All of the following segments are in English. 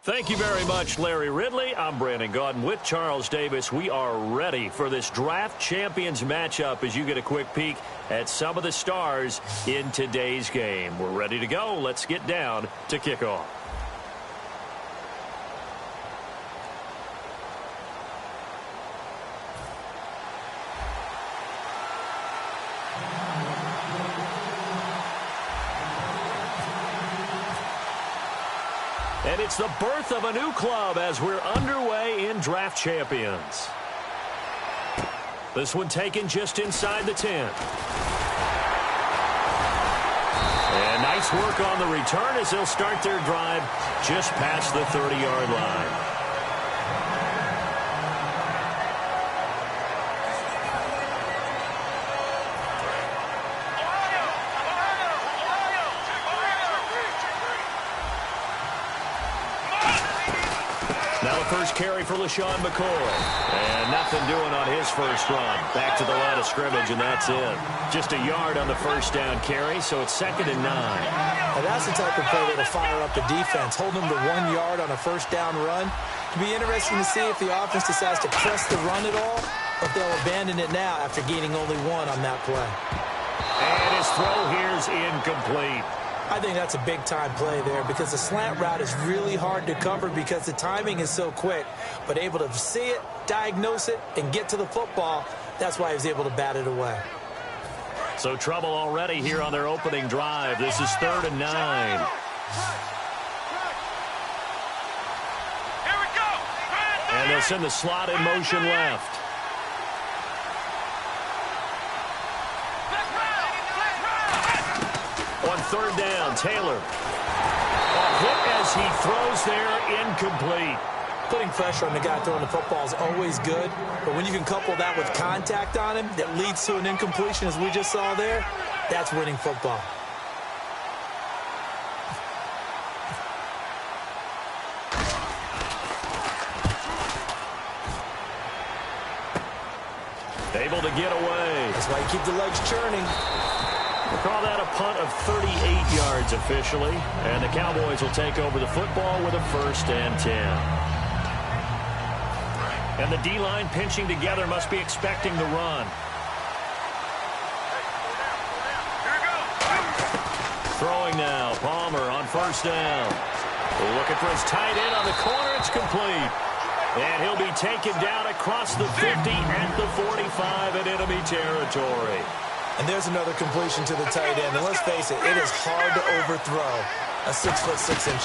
Thank you very much, Larry Ridley. I'm Brandon Gaudin with Charles Davis. We are ready for this draft champions matchup as you get a quick peek at some of the stars in today's game. We're ready to go. Let's get down to kickoff. And it's the birth of a new club as we're underway in Draft Champions. This one taken just inside the 10. And nice work on the return as they'll start their drive just past the 30-yard line. First carry for LaShawn McCoy. And nothing doing on his first run. Back to the line of scrimmage, and that's it. Just a yard on the first down carry, so it's 2nd and 9. Now that's the type of play that'll fire up the defense. Hold them to 1 yard on a first down run. It'll be interesting to see if the offense decides to press the run at all, or if they'll abandon it now after gaining only 1 on that play. And his throw here is incomplete. I think that's a big-time play there because the slant route is really hard to cover because the timing is so quick. But able to see it, diagnose it, and get to the football, that's why he was able to bat it away. So trouble already here on their opening drive. This is 3rd and 9. Here we go. And they'll send the slot in motion left. On 3rd down, Taylor. A hit as he throws there, incomplete. Putting pressure on the guy throwing the football is always good, but when you can couple that with contact on him that leads to an incompletion, as we just saw there, that's winning football. Able to get away. That's why you keep the legs churning. We'll call that a punt of 38 yards officially. And the Cowboys will take over the football with a 1st and 10. And the D-line pinching together must be expecting the run. Throwing now. Palmer on 1st down. Looking for his tight end on the corner. It's complete. And he'll be taken down across the 50 at the 45 in enemy territory. And there's another completion to the tight end. And let's face it, it is hard to overthrow a 6'6"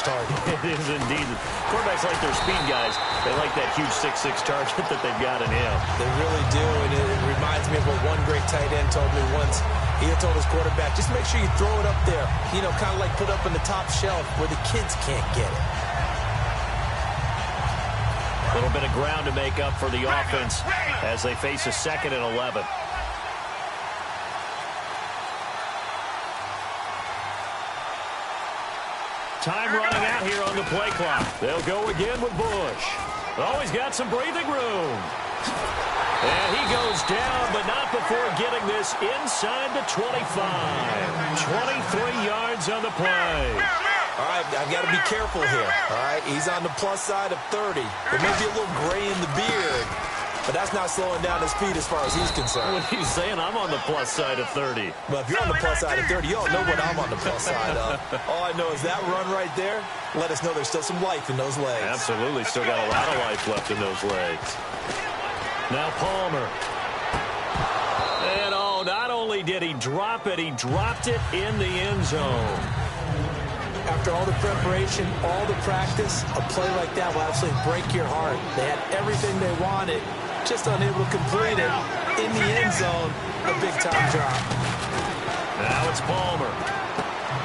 target. It is indeed. Quarterbacks like their speed guys. They like that huge 6'6" target that they've got in him. They really do, and it reminds me of what one great tight end told me once. He had told his quarterback, just make sure you throw it up there. You know, kind of like put up on the top shelf where the kids can't get it. A little bit of ground to make up for the offense as they face a 2nd and 11. Time running out here on the play clock. They'll go again with Bush. Oh, he's got some breathing room. And he goes down, but not before getting this inside the 25. 23 yards on the play. All right, I've got to be careful here. All right, he's on the plus side of 30. There may be a little gray in the beard, but that's not slowing down his speed as far as he's concerned. What he's saying, I'm on the plus side of 30. Well, if you're on the plus side of 30, you don't know what I'm on the plus side of. All I know is that run right there, let us know there's still some life in those legs. Absolutely, still got a lot of life left in those legs. Now Palmer. And oh, not only did he drop it, he dropped it in the end zone. After all the preparation, all the practice, a play like that will absolutely break your heart. They had everything they wanted, just unable to complete it. In the end zone, a big-time drop. Now it's Palmer.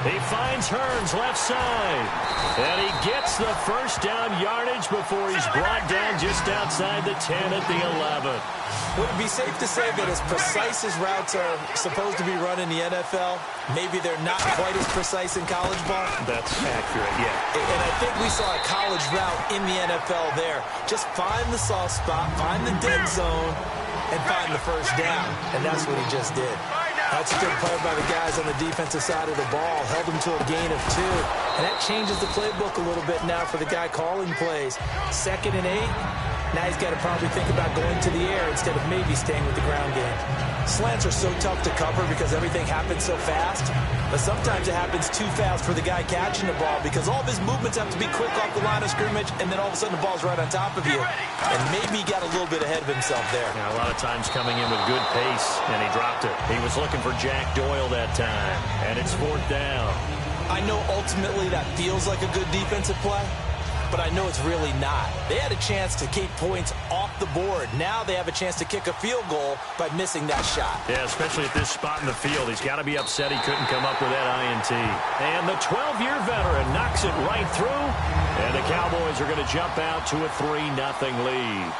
He finds Hearns left side. And he gets the first down yardage before he's brought down just outside the 10 at the 11. Would it be safe to say that as precise as routes are supposed to be run in the NFL, maybe they're not quite as precise in college ball? That's accurate, yeah. And I think we saw a college route in the NFL there. Just find the soft spot, find the dead zone, and find the first down. And that's what he just did. That's a good play by the guys on the defensive side of the ball. Held them to a gain of 2. And that changes the playbook a little bit now for the guy calling plays. 2nd and 8. Now he's got to probably think about going to the air instead of maybe staying with the ground game. Slants are so tough to cover because everything happens so fast. But sometimes it happens too fast for the guy catching the ball because all of his movements have to be quick off the line of scrimmage, and then all of a sudden the ball's right on top of you. And maybe he got a little bit ahead of himself there. Yeah, a lot of times coming in with good pace, and he dropped it. He was looking for Jack Doyle that time, and it's 4th down. I know ultimately that feels like a good defensive play, but I know it's really not. They had a chance to keep points off the board. Now they have a chance to kick a field goal by missing that shot. Yeah, especially at this spot in the field. He's got to be upset he couldn't come up with that INT. And the 12-year veteran knocks it right through, and the Cowboys are going to jump out to a 3-0 lead.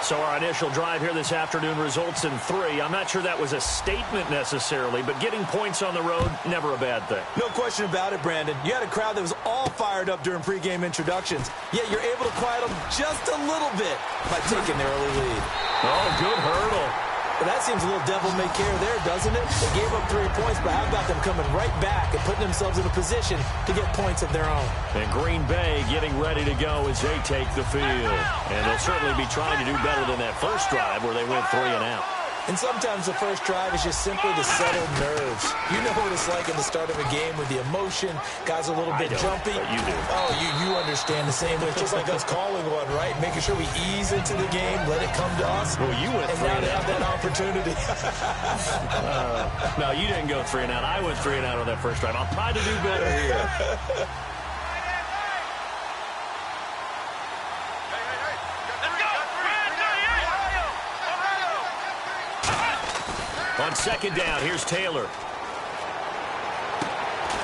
So our initial drive here this afternoon results in 3. I'm not sure that was a statement necessarily, but getting points on the road, never a bad thing. No question about it, Brandon. You had a crowd that was all fired up during pregame introductions, yet you're able to quiet them just a little bit by taking the early lead. Oh, good hurdle. But that seems a little devil-may-care there, doesn't it? They gave up 3 points, but how about them coming right back and putting themselves in a position to get points of their own? And Green Bay getting ready to go as they take the field. And they'll certainly be trying to do better than that first drive where they went 3 and out. And sometimes the first drive is just simply to settle nerves. You know what it's like at the start of a game with the emotion. Guys are a little bit jumpy. But you do. Oh, you understand the same way. It's just like us calling one, right? Making sure we ease into the game, let it come to us. Well, you went 3 and now and they out. have that opportunity. No, you didn't go 3 and out. I went 3 and out on that first drive. I'll try to do better here. On 2nd down, here's Taylor.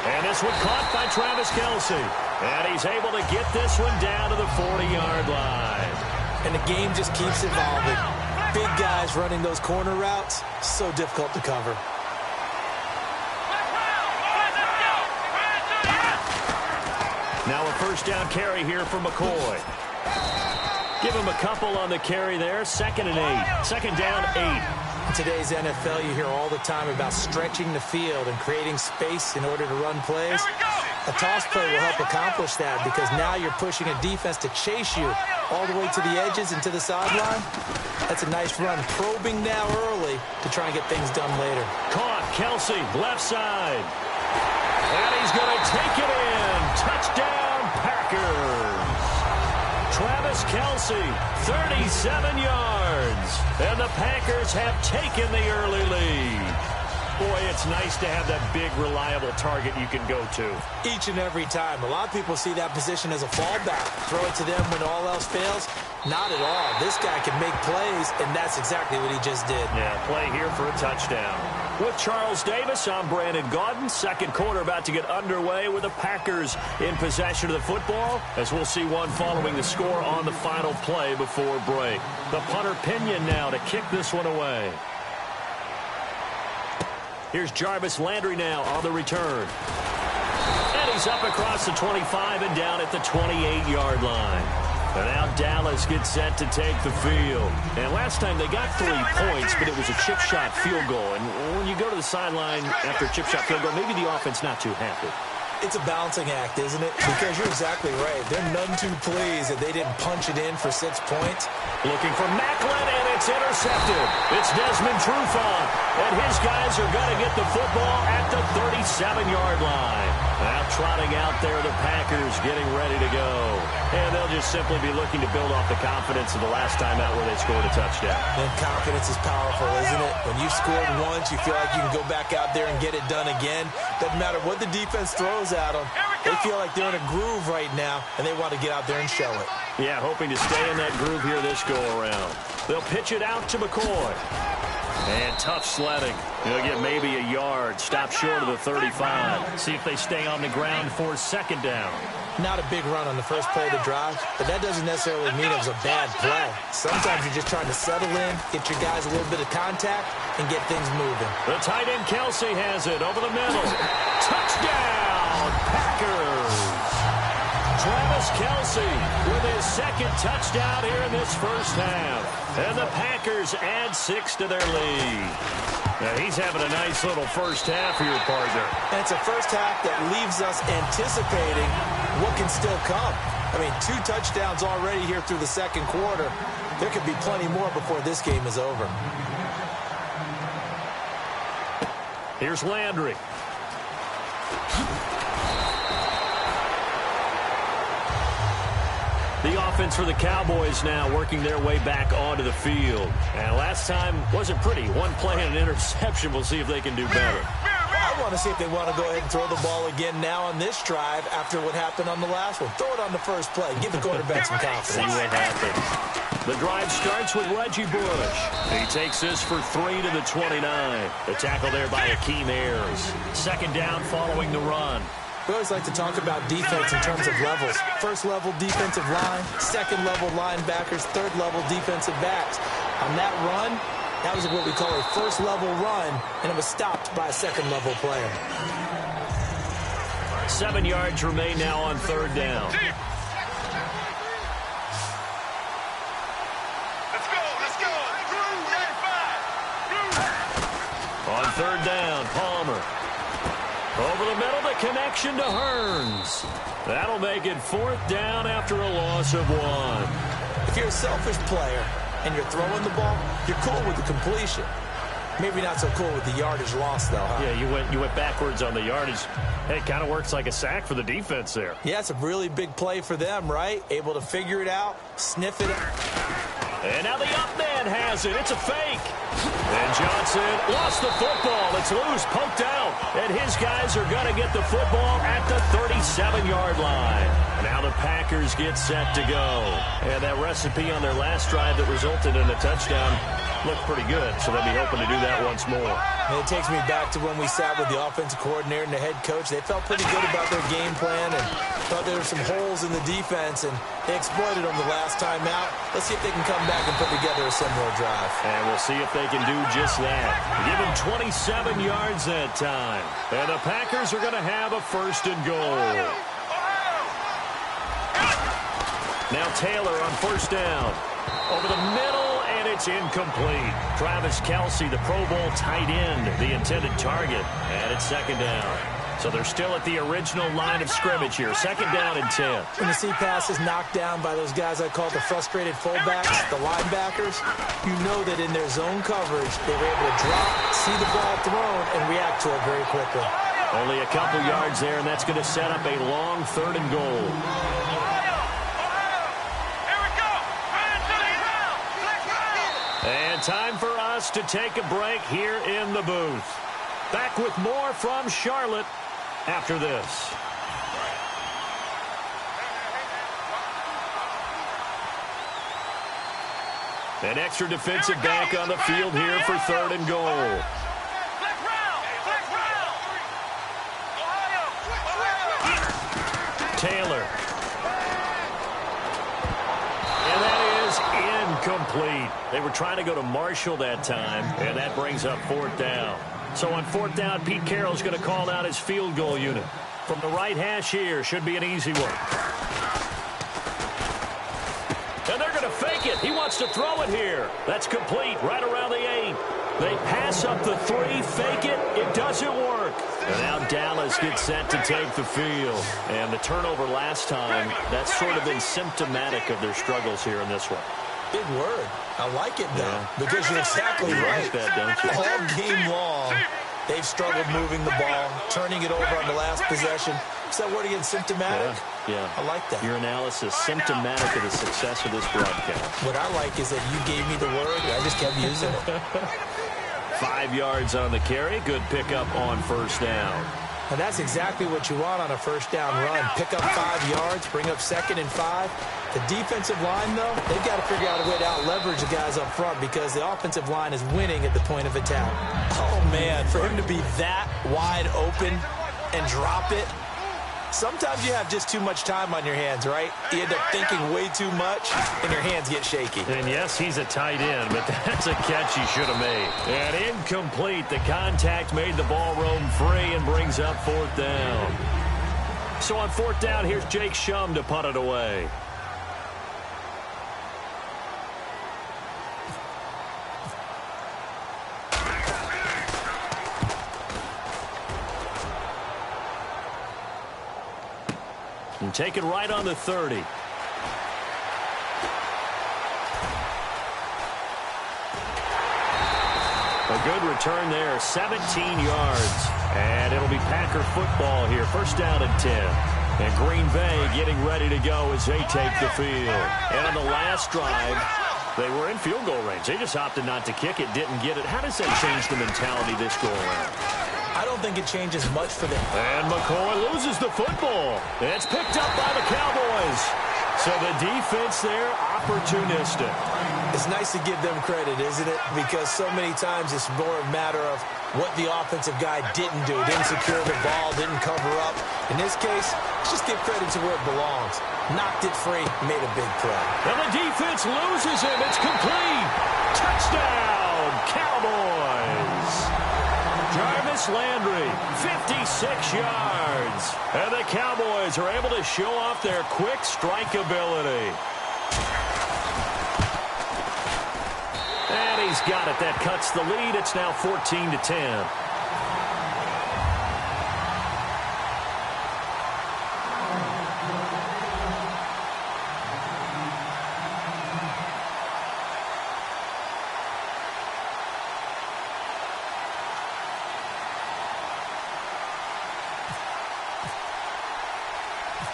And this one caught by Travis Kelce. And he's able to get this one down to the 40-yard line. And the game just keeps evolving. Big guys running those corner routes, so difficult to cover. Now a 1st down carry here for McCoy. Give him a couple on the carry there. 2nd and 8. 2nd down, 8. In today's NFL, you hear all the time about stretching the field and creating space in order to run plays. A toss play will help accomplish that because now you're pushing a defense to chase you all the way to the edges and to the sideline. That's a nice run, probing now early to try and get things done later. Caught, Kelce, left side. And he's going to take it in. Touchdown, Packers. Travis Kelce, 37 yards. And the Packers have taken the early lead. Boy, it's nice to have that big, reliable target you can go to. Each and every time. A lot of people see that position as a fallback. Throw it to them when all else fails. Not at all. This guy can make plays, and that's exactly what he just did. Yeah, play here for a touchdown. With Charles Davis, I'm Brandon Gaudin. 2nd quarter about to get underway with the Packers in possession of the football, as we'll see one following the score on the final play before break. The punter Pinion now to kick this one away. Here's Jarvis Landry now on the return. And he's up across the 25 and down at the 28-yard line. And now Dallas gets set to take the field. And last time they got 3 points, but it was a chip shot field goal. And when you go to the sideline after a chip shot field goal, maybe the offense not too happy. It's a balancing act, isn't it? Because you're exactly right. They're none too pleased that they didn't punch it in for 6 points. Looking for Macklin, and it's intercepted. It's Desmond Trufant, and his guys are going to get the football at the 37-yard line. Now trotting out there, the Packers getting ready to go. And they'll just simply be looking to build off the confidence of the last time out where they scored a touchdown. And confidence is powerful, isn't it? When you've scored once, you feel like you can go back out there and get it done again. Doesn't matter what the defense throws at them. They feel like they're in a groove right now, and they want to get out there and show it. Yeah, hoping to stay in that groove here this go-around. They'll pitch it out to McCoy. And tough sledding. He'll get maybe a yard. Stop short of the 35. See if they stay on the ground for 2nd down. Not a big run on the first play of the drive, but that doesn't necessarily mean it was a bad play. Sometimes you're just trying to settle in, get your guys a little bit of contact, and get things moving. The tight end Kelce has it over the middle. Touchdown, Packers. Travis Travis Kelce with his second touchdown here in this first half. And the Packers add 6 to their lead. Now, he's having a nice little first half here, partner. And it's a first half that leaves us anticipating what can still come. I mean, 2 touchdowns already here through the second quarter. There could be plenty more before this game is over. Here's Landry. The offense for the Cowboys now working their way back onto the field. And last time wasn't pretty. 1 play and an interception. We'll see if they can do better. I want to see if they want to go ahead and throw the ball again now on this drive after what happened on the last one. Throw it on the first play. Give the quarterback some confidence. See what happens. The drive starts with Reggie Bush. He takes this for 3 to the 29. The tackle there by Akeem Ayers. Second down following the run. We always like to talk about defense in terms of levels. First level defensive line, second level linebackers, third level defensive backs. On that run, that was what we call a first level run, and it was stopped by a second level player. 7 yards remain now on third down. Let's go. On third down, Palmer. Over the middle, the connection to Hearns. That'll make it 4th down after a loss of 1. If you're a selfish player and you're throwing the ball, you're cool with the completion. Maybe not so cool with the yardage loss, though, huh? Yeah, you went backwards on the yardage. Hey, it kind of works like a sack for the defense there. Yeah, it's a really big play for them, right? Able to figure it out, sniff it. And now the up man has it. It's a fake. And Johnson lost the football. It's loose, poked out. And his guys are going to get the football at the 37-yard line. Now the Packers get set to go. And that recipe on their last drive that resulted in a touchdown looked pretty good. So they'll be hoping to do that once more. And it takes me back to when we sat with the offensive coordinator and the head coach. They felt pretty good about their game plan and thought there were some holes in the defense, and they exploited them the last time out. Let's see if they can come back and put together a similar drive. And we'll see if they can do just that. Give them 27 yards that time. And the Packers are going to have a 1st and goal. Now Taylor on 1st down. Over the middle, and it's incomplete. Travis Kelce, the Pro Bowl tight end, the intended target. And it's 2nd down. So they're still at the original line of scrimmage here. 2nd down and 10. When you see passes knocked down by those guys I call the frustrated fullbacks, the linebackers, you know that in their zone coverage, they were able to drop, see the ball thrown, and react to it very quickly. Only a couple yards there, and that's going to set up a long 3rd and goal. And time for us to take a break here in the booth. Back with more from Charlotte after this. An extra defensive back on the field here for 3rd and goal. Taylor. And that is incomplete. They were trying to go to Marshall that time, and that brings up 4th down. So on 4th down, Pete Carroll's going to call out his field goal unit. From the right hash here, should be an easy one. And they're going to fake it. He wants to throw it here. That's complete right around the 8. They pass up the 3, fake it. It doesn't work. And now Dallas gets set to take the field. And the turnover last time, that's sort of been symptomatic of their struggles here in this one. Big word. I like it, though, because you're exactly right. That, don't you? All game long, they've struggled moving the ball, turning it over on the last possession. Is that word again, symptomatic? Yeah. I like that. Your analysis, symptomatic of the success of this broadcast. What I like is that you gave me the word, and I just kept using it. 5 yards on the carry. Good pickup on 1st down. And that's exactly what you want on a 1st down run. Pick up 5 yards, bring up 2nd and 5. The defensive line, though, they've got to figure out a way to out-leverage the guys up front because the offensive line is winning at the point of attack. Oh, man, for him to be that wide open and drop it, sometimes you have just too much time on your hands, right? You end up thinking way too much, and your hands get shaky. And yes, he's a tight end, but that's a catch he should have made. And incomplete. The contact made the ball roam free and brings up 4th down. So on 4th down, here's Jake Shum to punt it away. And take it right on the 30. A good return there, 17 yards. And it'll be Packer football here. 1st down and 10. And Green Bay getting ready to go as they take the field. And on the last drive, they were in field goal range. They just opted not to kick it, didn't get it. How does that change the mentality this go around? I don't think it changes much for them. And McCoy loses the football. It's picked up by the Cowboys. So the defense there, opportunistic. It's nice to give them credit, isn't it? Because so many times it's more a matter of what the offensive guy didn't do. Didn't secure the ball, didn't cover up. In this case, just give credit to where it belongs. Knocked it free, made a big play. And the defense loses him. It's complete. Touchdown, Cowboys. Jarvis Landry, 56 yards. And the Cowboys are able to show off their quick strike ability. And he's got it. That cuts the lead. It's now 14-10.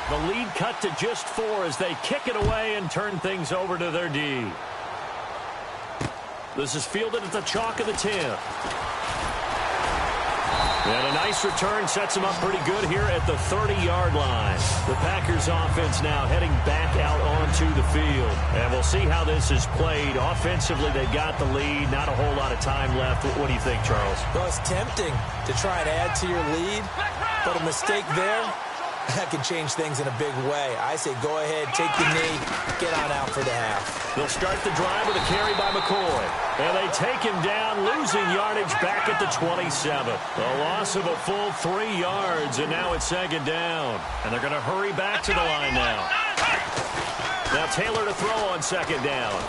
The lead cut to just 4 as they kick it away and turn things over to their D. This is fielded at the chalk of the 10. And a nice return sets them up pretty good here at the 30-yard line. The Packers offense now heading back out onto the field. And we'll see how this is played. Offensively, they got the lead. Not a whole lot of time left. What do you think, Charles? Well, it's tempting to try and add to your lead, but a mistake there, that can change things in a big way. I say go ahead, take the knee, get on out for the half. They'll start the drive with a carry by McCoy. And they take him down, losing yardage back at the 27. A loss of a full 3 yards, and now it's 2nd down. And they're going to hurry back to the line now. Now Taylor to throw on 2nd down.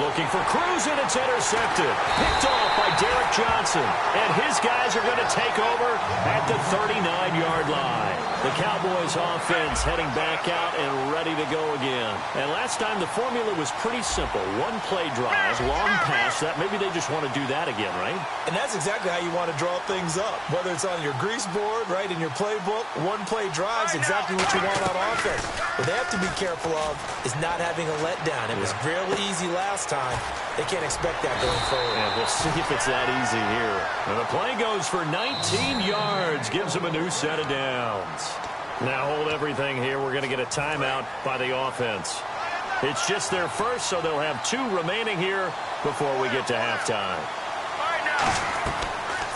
Looking for Cruz, and it's intercepted. Picked off by Derek Johnson. And his guys are going to take over at the 39-yard line. The Cowboys offense heading back out and ready to go again. And last time the formula was pretty simple. 1-play drive, long pass. That maybe they just want to do that again, right? And that's exactly how you want to draw things up. Whether it's on your grease board, right, in your playbook, 1-play drive's exactly what you want on offense. What they have to be careful of is not having a letdown. It was really easy last time. They can't expect that going forward. Yeah, we'll see if it's that easy here. And the play goes for 19 yards. Gives them a new set of downs. Now hold everything here. We're going to get a timeout by the offense. It's just their first, so they'll have 2 remaining here before we get to halftime.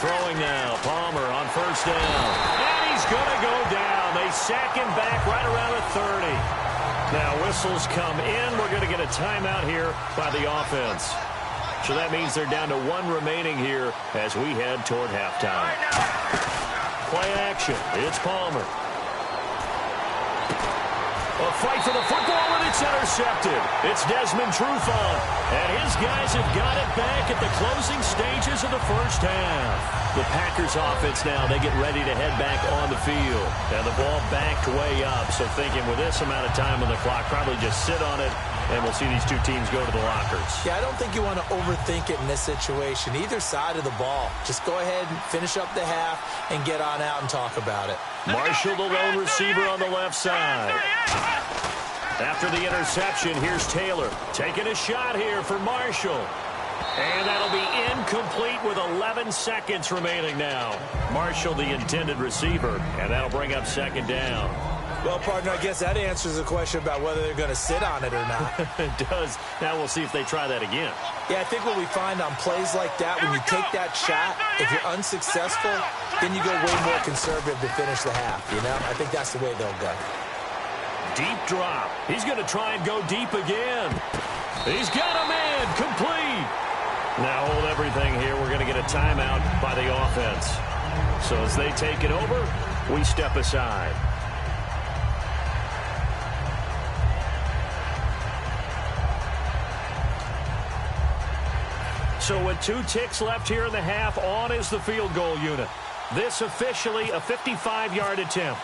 Throwing now. Palmer on 1st down. And he's going to go down. They sack him back right around the 30. Now whistles come in. We're going to get a timeout here by the offense. So that means they're down to 1 remaining here as we head toward halftime. Play action. It's Palmer. A fight for the football, and it's intercepted. It's Desmond Trufant, and his guys have got it back at the closing stages of the 1st half. The Packers offense now, they get ready to head back on the field. And the ball backed way up, so thinking with this amount of time on the clock, probably just sit on it, and we'll see these 2 teams go to the lockers. Yeah, I don't think you want to overthink it in this situation. Either side of the ball. Just go ahead and finish up the half and get on out and talk about it. Marshall, the lone receiver on the left side. After the interception, here's Taylor taking a shot here for Marshall. And that'll be incomplete with 11 seconds remaining now. Marshall, the intended receiver, and that'll bring up 2nd down. Well, partner, I guess that answers the question about whether they're going to sit on it or not. It does. Now we'll see if they try that again. Yeah, I think what we find on plays like that, when you take that shot, if you're unsuccessful, then you go way more conservative to finish the half, you know? I think that's the way they'll go. Deep drop. He's going to try and go deep again. He's got a man. Complete. Now hold everything here. We're going to get a timeout by the offense. So as they take it over, we step aside. So with 2 ticks left here in the half, on is the field goal unit. This officially a 55-yard attempt.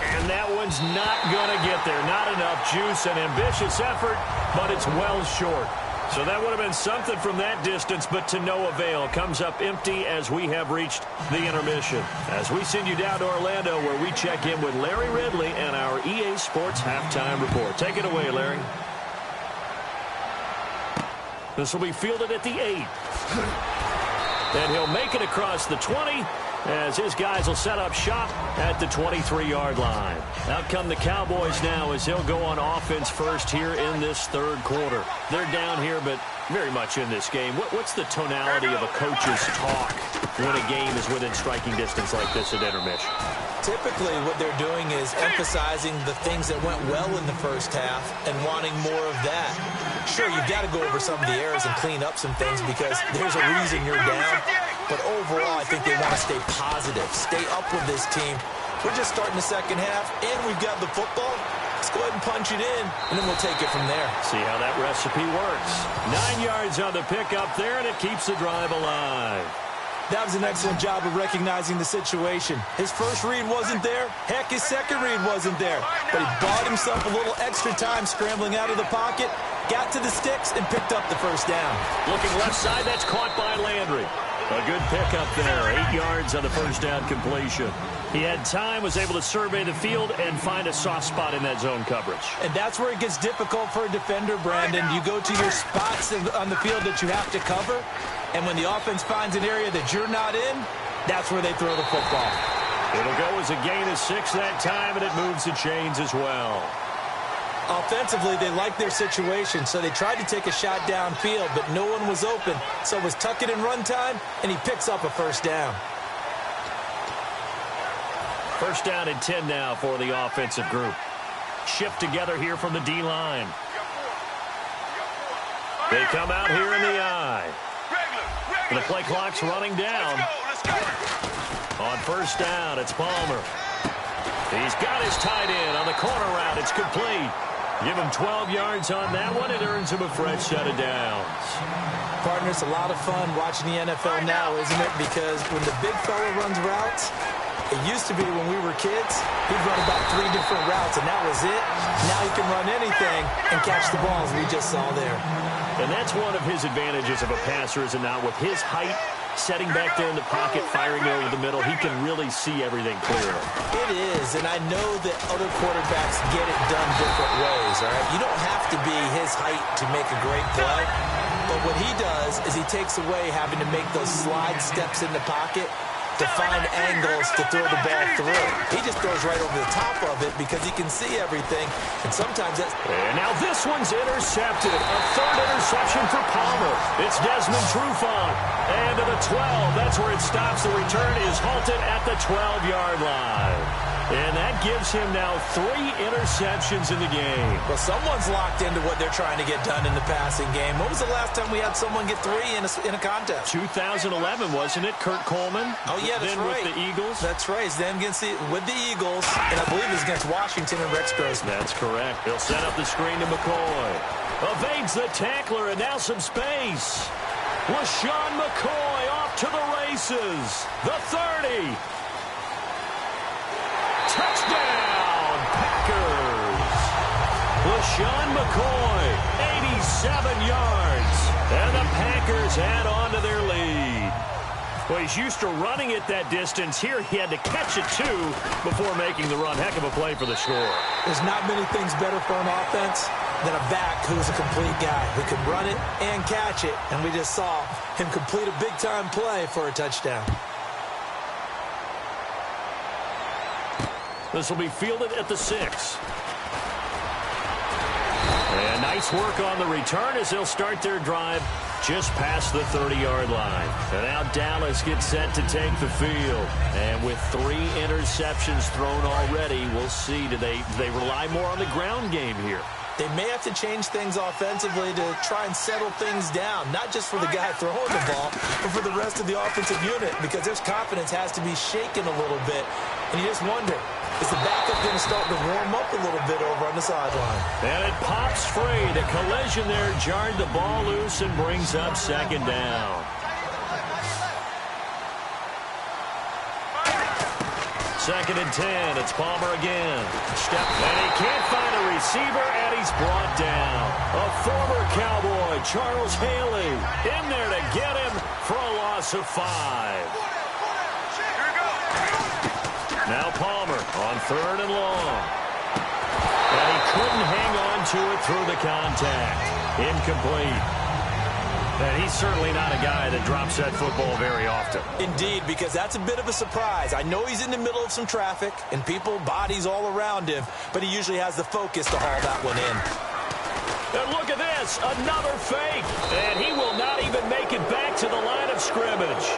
And that one's not going to get there. Not enough juice. An ambitious effort, but it's well short. So that would have been something from that distance, but to no avail. Comes up empty as we have reached the intermission. As we send you down to Orlando, where we check in with Larry Ridley and our EA Sports Halftime Report. Take it away, Larry. This will be fielded at the 8. And he'll make it across the 20 as his guys will set up shop at the 23-yard line. Out come the Cowboys now as they'll go on offense first here in this third quarter. They're down here, but very much in this game. What's the tonality of a coach's talk when a game is within striking distance like this at intermission? Typically, what they're doing is emphasizing the things that went well in the first half and wanting more of that. Sure, you've got to go over some of the errors and clean up some things because there's a reason you're down. But overall, I think they want to stay positive, stay up with this team. We're just starting the second half, and we've got the football. Let's go ahead and punch it in, and then we'll take it from there. See how that recipe works. 9 yards on the pickup there, and it keeps the drive alive. That was an excellent job of recognizing the situation. His first read wasn't there. Heck, his second read wasn't there. But he bought himself a little extra time scrambling out of the pocket, got to the sticks, and picked up the first down. Looking left side, that's caught by Landry. A good pickup there, 8 yards on the first down completion. He had time, was able to survey the field and find a soft spot in that zone coverage. And that's where it gets difficult for a defender, Brandon. You go to your spots on the field that you have to cover, and when the offense finds an area that you're not in, that's where they throw the football. It'll go as a gain of 6 that time, and it moves the chains as well. Offensively, they liked their situation, so they tried to take a shot downfield, but no one was open. So it was tuck it in run time, and he picks up a first down. First down and 10 now for the offensive group. Shift together here from the D-line. They come out here in the I. The play clock's running down. On first down, it's Palmer. He's got his tight end on the corner route. It's complete. Give him 12 yards on that one. It earns him a fresh set of downs. Partner, it's a lot of fun watching the NFL now, isn't it? Because when the big fella runs routes, it used to be when we were kids, he'd run about 3 different routes, and that was it. Now he can run anything and catch the balls we just saw there. And that's one of his advantages of a passer, is it not? With his height, setting back there in the pocket, firing over the middle, he can really see everything clearly. It is, and I know that other quarterbacks get it done different ways, all right? You don't have to be his height to make a great play, but what he does is he takes away having to make those slide steps in the pocket to find angles to throw the ball through. He just throws right over the top of it because he can see everything, and sometimes that's... And now this one's intercepted. A third interception for Palmer. It's Desmond Trufant. And to the 12, that's where it stops. The return is halted at the 12-yard line. And that gives him now 3 interceptions in the game. Well, someone's locked into what they're trying to get done in the passing game. When was the last time we had someone get 3 in a contest? 2011, wasn't it? Kurt Coleman? Oh, yeah, that's then right. With the Eagles? That's right. It's then with the Eagles, and I believe it's against Washington and Rex Grossman. That's correct. He'll set up the screen to McCoy. Evades the tackler, and now some space. LaShawn McCoy off to the races. The 30. Touchdown, Packers. LaShawn McCoy, 87 yards. And the Packers add on to their lead. Well, he's used to running it that distance. Here he had to catch it, too, before making the run. Heck of a play for the score. There's not many things better for an offense than a back who's a complete guy who can run it and catch it. And we just saw him complete a big-time play for a touchdown. This will be fielded at the 6. And nice work on the return as they'll start their drive just past the 30-yard line. And now Dallas gets set to take the field. And with 3 interceptions thrown already, we'll see. Do they rely more on the ground game here? They may have to change things offensively to try and settle things down, not just for the guy throwing the ball, but for the rest of the offensive unit, because their confidence has to be shaken a little bit. And you just wonder, Is the backup going to start to warm up a little bit over on the sideline? And it pops free. The collision there jarred the ball loose and brings up second down. Second and 10. It's Palmer again. And he can't find a receiver, and he's brought down. A former Cowboy, Charles Haley, in there to get him for a loss of 5. Now Palmer on third and long. And he couldn't hang on to it through the contact. Incomplete. And he's certainly not a guy that drops that football very often. Indeed, because that's a bit of a surprise. I know he's in the middle of some traffic and people, bodies all around him, but he usually has the focus to haul that one in. And look at this, another fake. And he will not even make it back to the line of scrimmage.